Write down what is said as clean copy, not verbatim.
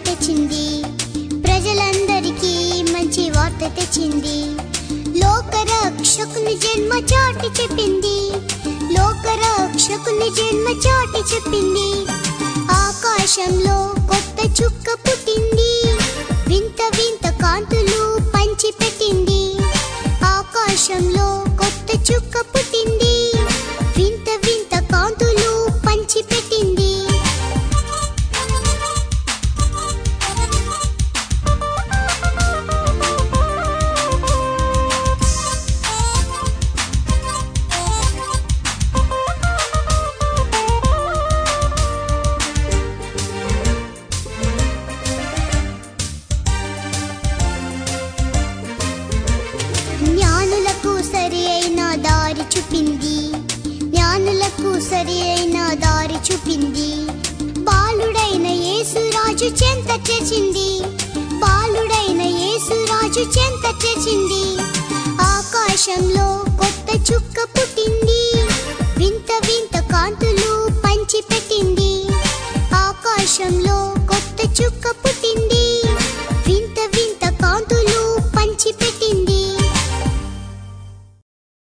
తెచ్చింది, ప్రజలందరికీ మంచి వార్త తెచ్చింది. లోకరక్షకుని జన్మ చాటి చెప్పింది, లోకరక్షకుని జన్మ చాటి చెప్పింది. ఆకాశంలో కొత్త చుక్క పుట్టింది, వింత వింత కాంతులు పంచిపెట్టింది. ఆకాశంలో కొత్త చుక్క పుట్టింది, వింత వింత కాంతులు పంచిపెట్టింది. జ్ఞానులకు సరి అయిన దారి చూపింది, జ్ఞానులకు సరి అయిన దారి చూపింది. బాలుడైన యేసురాజు చెంత చేసింది, బాలుడైన యేసురాజు చెంత చేసింది. ఆకాశంలో కొత్త చుక్క పుట్టింది, వింత వింత